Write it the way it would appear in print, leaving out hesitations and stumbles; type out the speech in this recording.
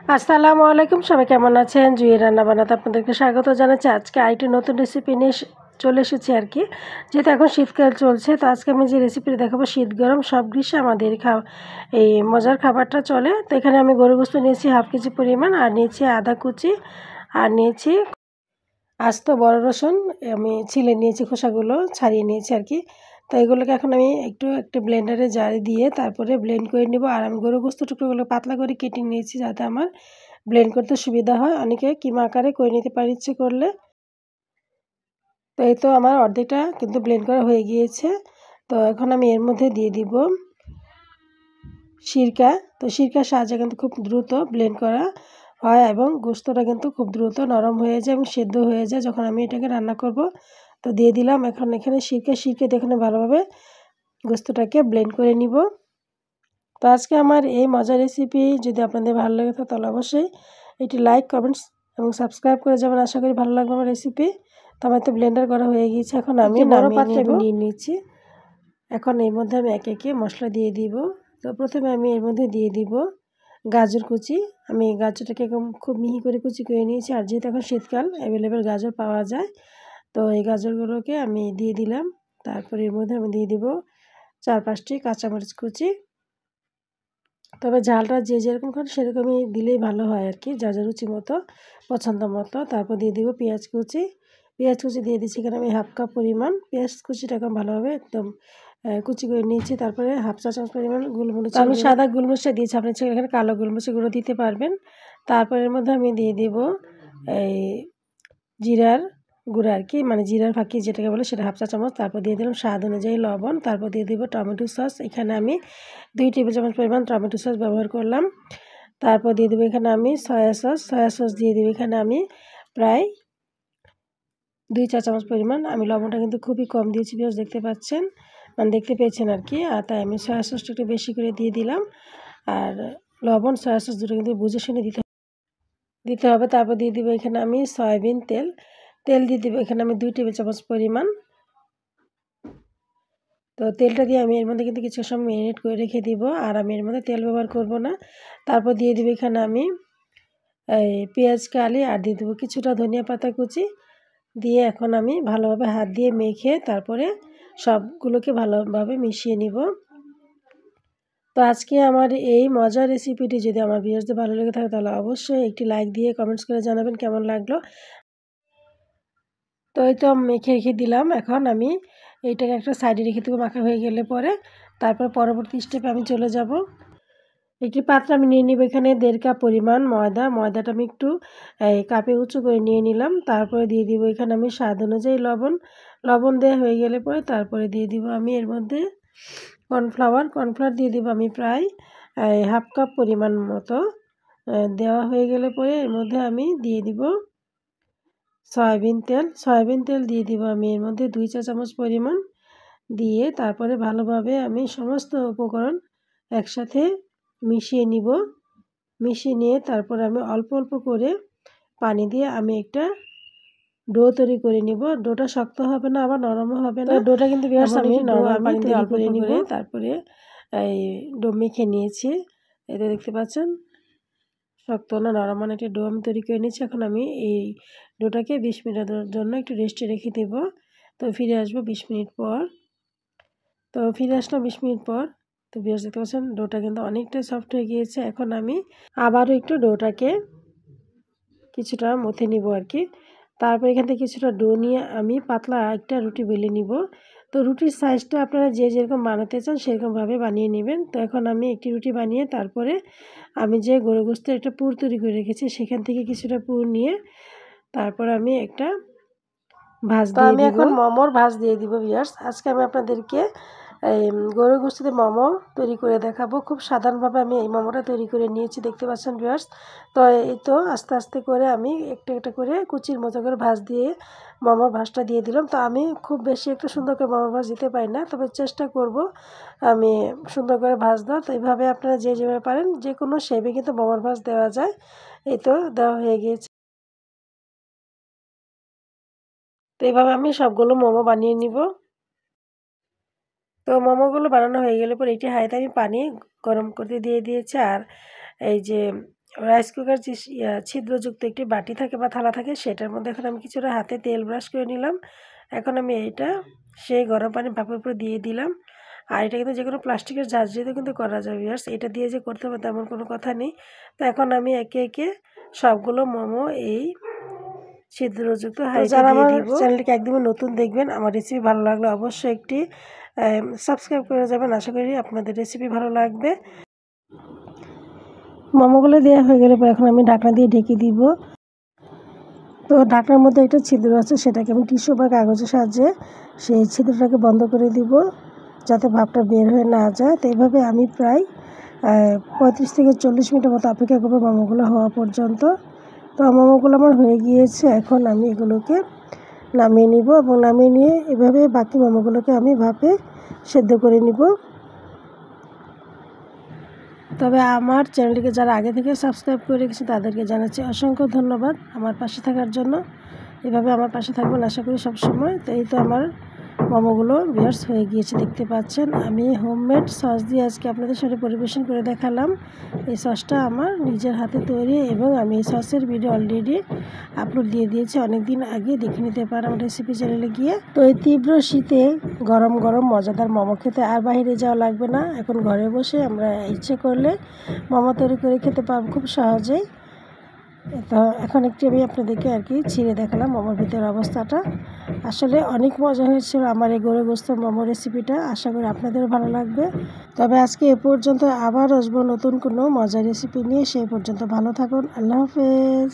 আসসালামু আলাইকুম, সবাই কেমন আছেন? জুঁই রান্না বান্নাতে আপনাদেরকে স্বাগত জানাচ্ছি। আজকে আরেকটি নতুন রেসিপি নিয়ে চলে এসেছি আর কি। যেহেতু এখন শীতকাল চলছে, তো আজকে আমি যে রেসিপিটা দেখাবো শীত গরম সব গ্রীষ্মে আমাদের এই মজার খাবারটা চলে। তো এখানে আমি গরুর গোশত নিয়েছি হাফ কেজি পরিমাণ, আর নিয়েছি আদা কুচি, আর নিয়েছি আস্ত বড় রসুন। আমি ছিলে নিয়েছি, খোসাগুলো ছাড়িয়ে নিয়েছি আর কি। তো এগুলোকে এখন আমি একটু ব্লেন্ডারে জারে দিয়ে তারপরে ব্লেন্ড করে নেব। আর আমি গরুর গোশত টুকরোগুলো পাতলা করে কেটে নিয়েছি যাতে আমার ব্লেন্ড করতে সুবিধা হয়। অনেকে কিমা আকারে করে নিতে পারে ইচ্ছে করলে। তো এই তো আমার অর্ধেকটা কিন্তু ব্লেন্ড করা হয়ে গিয়েছে। তো এখন আমি এর মধ্যে দিয়ে দিব সিরকা। তো সিরকার সাহায্যে কিন্তু খুব দ্রুত ব্লেন্ড করা হয় এবং গোশতটা কিন্তু খুব দ্রুত নরম হয়ে যায় এবং সেদ্ধ হয়ে যায় যখন আমি এটাকে রান্না করব। তো দিয়ে দিলাম এখন এখানে সিরকা এখানে ভালোভাবে গোশতটাকে ব্লেন্ড করে নিব। তো আজকে আমার এই মজার রেসিপি যদি আপনাদের ভালো লাগে তাহলে অবশ্যই একটি লাইক, কমেন্টস এবং সাবস্ক্রাইব করে যাবেন। আশা করি ভালো লাগবে আমার রেসিপি। তো আমার তো ব্লেন্ডার করা হয়ে গিয়েছে, এখন আমি বড় পাত্রে নিয়ে নিচ্ছি। এখন এর মধ্যে আমি একে একে মশলা দিয়ে দিব। তো প্রথমে আমি এর মধ্যে দিয়ে দিব গাজর কুচি। আমি গাজরটাকে খুব মিহি করে কুচি করে নিয়েছি। আর যেহেতু এখন শীতকাল অ্যাভেলেবেল গাজর পাওয়া যায়, তো এই গাজরগুলোকে আমি দিয়ে দিলাম। তারপরে এর মধ্যে আমি দিয়ে দিব 4-5টি কাঁচামরিচ কুচি। তবে ঝালটা যে যেরকম খান সেরকমই দিলেই ভালো হয় আর কি, যা রুচি মতো, পছন্দ মতো। তারপর দিয়ে দিব পেঁয়াজ কুচি। দিয়ে দিচ্ছি এখানে আমি হাফ কাপ পরিমাণ। পেঁয়াজ কুচিটাকে ভালোভাবে একদম কুচি করে নিয়েছি। তারপরে হাফ চা চামচ পরিমাণ গোলমরিচ, আমি সাদা গোলমরিচটা দিয়েছি, আপনি এখানে কালো গোলমরিচের গুঁড়ো দিতে পারবেন। তারপর এর মধ্যে আমি দিয়ে দিব এই জিরার গুঁড়া আর কি, মানে জিরার ফাঁকি যেটাকে বলে সেটা হাফ চা চামচ। তারপর দিয়ে দিলাম স্বাদ অনুযায়ী লবণ। তারপর দিয়ে দিব টমেটো সস। এখানে আমি 2 টেবিল চামচ পরিমাণ টমেটো সস ব্যবহার করলাম। তারপর দিয়ে দেবো এখানে আমি সয়া সস দিয়ে দেবো এখানে আমি প্রায় 2 চা চামচ পরিমাণ। আমি লবণটা কিন্তু খুবই কম দিয়েছি, বেশ দেখতে পাচ্ছেন, মানে দেখতে পেয়েছেন আর কি। আর তাই আমি সয়া সসটা একটু বেশি করে দিয়ে দিলাম। আর লবণ সয়া সস দুটো কিন্তু বুঝে শুনে দিতে হবে। তারপর দিয়ে দিব এখানে আমি সয়াবিন তেল দিয়ে দিব এখানে আমি 2 টেবিল চামচ পরিমাণ। তো তেলটা দিয়ে আমি এর মধ্যে কিন্তু কিছু সময় ম্যারিনেট করে রেখে দিব, আর আমি এর মধ্যে তেল ব্যবহার করব না। তারপর দিয়ে দিব এখানে আমি এই পেঁয়াজ কালি, আর দিয়ে দেবো কিছুটা ধনিয়া পাতা কুচি দিয়ে এখন আমি ভালোভাবে হাত দিয়ে মেখে তারপরে সবগুলোকে ভালোভাবে মিশিয়ে নিব। তো আজকে আমার এই মজার রেসিপিটি যদি আমার ভিউয়ার্সদের ভালো লেগে থাকে তাহলে অবশ্যই একটি লাইক দিয়ে কমেন্টস করে জানাবেন কেমন লাগলো। তো এই তো মেখে রেখে দিলাম। এখন আমি এইটাকে একটা সাইডে রেখে দেবো মাখা হয়ে গেলে পরে। তারপর পরবর্তী স্টেপে আমি চলে যাব। একটি পাত্রে আমি নিয়ে নিব এখানে 1.5 কাপ পরিমাণ ময়দাটা আমি একটু এই কাপে উঁচু করে নিয়ে নিলাম। তারপরে দিয়ে দিব এখানে আমি স্বাদ অনুযায়ী লবণ দেওয়া হয়ে গেলে পরে তারপরে দিয়ে দিব আমি এর মধ্যে কর্নফ্লাওয়ার দিয়ে দিব আমি প্রায় হাফ কাপ পরিমাণ মতো। দেওয়া হয়ে গেলে পরে এর মধ্যে আমি দিয়ে দিব সয়াবিন তেল দিয়ে দিব আমি এর মধ্যে 2 চা চামচ পরিমাণ দিয়ে তারপরে ভালোভাবে আমি সমস্ত উপকরণ একসাথে মিশিয়ে নিয়ে তারপর আমি অল্প অল্প করে পানি দিয়ে আমি একটা ডো তৈরি করে নিব। ডোটা শক্ত হবে না, আবার নরমও হবে না। ডোটা কিন্তু আমি নরমাল পানি দিয়ে অল্প করে নিব। তারপরে এই ডো মেখে নিয়েছি, এটা দেখতে পাচ্ছেন, শক্ত না নরম মানে একটা ডো আমি তৈরি করে নিয়েছি। এখন আমি এই ডোটাকে 20 মিনিটের জন্য একটু রেস্টে রেখে দেব। তো ফিরে আসবো 20 মিনিট পর। তো ফিরে আসলাম 20 মিনিট পর। তো বেশ দেখতে পাচ্ছেন ডোটা কিন্তু অনেকটাই সফট হয়ে গিয়েছে। এখন আমি আবারও একটু ডোটাকে কিছুটা মথে নিব আর কি। তারপর এখান থেকে কিছুটা ডো নিয়ে আমি পাতলা একটা রুটি বেলে নিব। তো রুটির সাইজটা আপনারা যে যেরকম বানাতে চান সেরকমভাবে বানিয়ে নেবেন। তো এখন আমি একটি রুটি বানিয়ে তারপরে আমি যে গরুর গোশতের একটা পুর তৈরি করে রেখেছি সেখান থেকে কিছুটা পুর নিয়ে তারপর আমি একটা ভাঁজ দিয়ে দিব। আমি এখন মোমোর ভাঁজ দিয়ে দিব ভিউয়ার্স। আজকে আমি আপনাদেরকে এই গরুর গোশতে মোমো তৈরি করে দেখাবো। খুব সাধারণভাবে আমি এই মোমোটা তৈরি করে নিয়েছি, দেখতে পাচ্ছেন ভিউয়ার্স। তো এই তো আস্তে আস্তে করে আমি একটা করে কুচির মতো করে ভাঁজ দিয়ে মোমোর ভাঁজটা দিয়ে দিলাম। তো আমি খুব বেশি একটু সুন্দর করে মোমোর ভাঁজ দিতে পারি না, তবে চেষ্টা করব আমি সুন্দর করে ভাঁজ দেওয়া। তো এইভাবে আপনারা যে যেভাবে পারেন যে কোনো শেপে কিন্তু মোমোর ভাঁজ দেওয়া যায়। এই তো দেওয়া হয়ে গিয়েছে। তো এইভাবে আমি সবগুলো মোমো বানিয়ে নিব। তো মোমোগুলো বানানো হয়ে গেলে পরে এটি হাঁড়িতে আমি পানি গরম করতে দিয়ে দিয়েছি। আর এই যে রাইস কুকার যে ছিদ্রযুক্ত একটি বাটি থাকে বা থালা থাকে, সেটার মধ্যে এখন আমি কিছুটা হাতে তেল ব্রাশ করে নিলাম। এখন আমি এইটা সেই গরম পানি ভাপের উপরে দিয়ে দিলাম। আর এটা কিন্তু যে কোনো প্লাস্টিকের ঝাঁঝরিতেও কিন্তু করা যায় ভিউয়ার্স, এটা দিয়ে যে করতে হবে তেমন কোনো কথা নেই। তো এখন আমি একে একে সবগুলো মোমো এই ছিদ্রযুক্ত হাঁড়িতে দিয়ে দিব। চ্যানেলটিকে একদমই নতুন দেখবেন, আমার রেসিপি ভালো লাগলে অবশ্যই একটি সাবস্ক্রাইব করে যাবেন। আশা করি আপনাদের রেসিপি ভালো লাগবে। মোমোগুলো দেওয়া হয়ে গেলে পর এখন আমি ঢাকনা দিয়ে ঢেকে দিব। তো ঢাকনার মধ্যে একটা ছিদ্র আছে, সেটাকে আমি টিস্যু বা কাগজের সাহায্যে সেই ছিদ্রটাকে বন্ধ করে দিব, যাতে ভাপটা বের হয়ে না যায়। তো এইভাবে আমি প্রায় 35 থেকে 40 মিনিটের মতো অপেক্ষা করবো মোমোগুলো হওয়া পর্যন্ত। তো মোমোগুলো আমার হয়ে গিয়েছে, এখন আমি এগুলোকে নামিয়ে নিব এবং নামিয়ে নিয়ে এভাবে বাকি মোমোগুলোকে আমি ভাপে সেদ্ধ করে নিব। তবে আমার চ্যানেলটিকে যারা আগে থেকে সাবস্ক্রাইব করে রেখেছে তাদেরকে জানাচ্ছি অসংখ্য ধন্যবাদ আমার পাশে থাকার জন্য। এভাবে আমার পাশে থাকবেন আশা করি সবসময়। তো এই তো আমার মোমোগুলো ভিউয়ার্স হয়ে গিয়েছে, দেখতে পাচ্ছেন। আমি হোমমেড সস দিয়ে আজকে আপনাদের সাথে পরিবেশন করে দেখালাম। এই সসটা আমার নিজের হাতে তৈরি এবং আমি এই সসের ভিডিও অলরেডি আপলোড দিয়ে দিয়েছি, অনেক দিন আগে দেখে নিতে পারেন আমার রেসিপি চ্যানেলে গিয়ে। তো এই তীব্র শীতে গরম গরম মজাদার মোমো খেতে আর বাইরে যাওয়া লাগবে না, এখন ঘরে বসে আমরা ইচ্ছে করলে মোমো তৈরি করে খেতে পারবো খুব সহজেই। তো এখন একটু আমি আপনাদেরকে আর কি ছিঁড়ে দেখালাম মোমোর ভিতরের অবস্থাটা। আসলে অনেক মজা হয়েছিল আমার এই গরু গোস্ত মোমো রেসিপিটা, আশা করি আপনাদেরও ভালো লাগবে। তবে আজকে এ পর্যন্ত, আবার আসবো নতুন কোনো মজার রেসিপি নিয়ে। সেই পর্যন্ত ভালো থাকুন, আল্লাহ হাফেজ।